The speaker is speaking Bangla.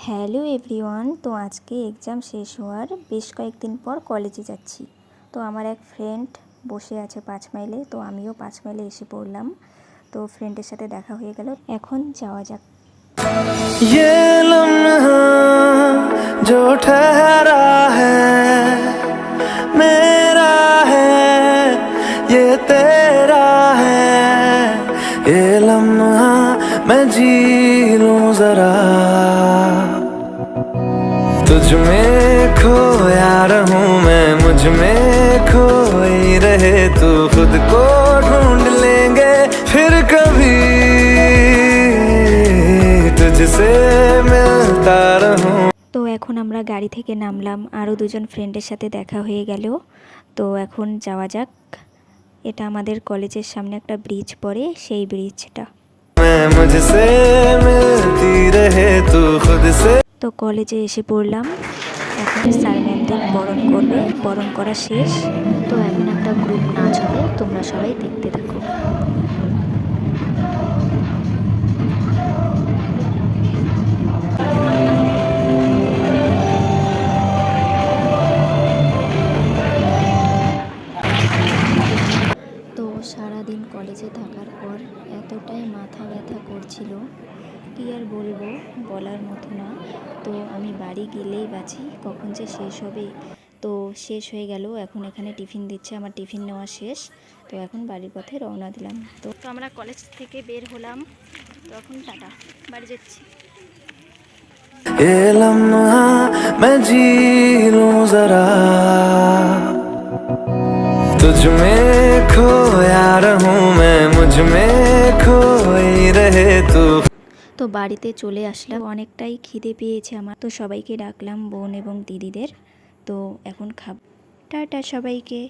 Hello everyone. তো আজকে এক্সাম শেষ হওয়ার বেশ কয়েকদিন পর কলেজে যাচ্ছি। তো আমার এক ফ্রেন্ড বসে আছে 5 মাইলে, তো আমিও 5 মাইলে এসে পড়লাম। তো ফ্রেন্ডের সাথে দেখা হয়ে গেল, এখন যাওয়া যাক। ये लम्हा जो ठहरा है मेरा है, ये तेरा है। ये लम्हा मैं जी लूं जरा, तुझ में खोया रहूं मैं, मुझ में खोई रहे तू, खुद को ढूंढ लेंगे फिर कभी, तुझसे मिलता रहूं। তো এখন আমরা গাড়ি থেকে নামলাম, আরও দুজন ফ্রেন্ডের সাথে দেখা হয়ে গেল। তো এখন যাওয়া যাক। এটা আমাদের কলেজের সামনে একটা ব্রিজ পড়ে, সেই ব্রিজটা। मुझसे मिलती रहे तू खुद से। তো কলেজে এসে পড়লাম। এখন স্যার ম্যামদের বরণ করবে, বরণ করা শেষ। তো এখন একটা গ্রুপ নাচ হবে, তোমরা সবাই দেখতে থাকো। তো সারাদিন কলেজে থাকার পর এতটাই মাথা ব্যথা করছিল, কী আর বলবো, বলার মতো না। তো আমি বাড়ি গেলেই বাঁচি, কখন যে শেষ হবে। তো শেষ হয়ে গেল, এখন এখানে টিফিন দিচ্ছে, আমার টিফিন নেওয়া শেষ। তো এখন বাড়ির পথে রওনা দিলাম। তো আমরা কলেজ থেকে বের হলাম, তো এখন টাটা, বাড়ি যাচ্ছি। ये लम्हा मैं जी लूं जरा, तुझ में खोया रहूं मैं, मुझ में खोई रहे तू। তো বাড়িতে চলে আসলাম, অনেকটাই খিদে পেয়েছে আমার। তো সবাইকে ডাকলাম, বোন এবং দিদিদের। তো এখন টাটা সবাইকে।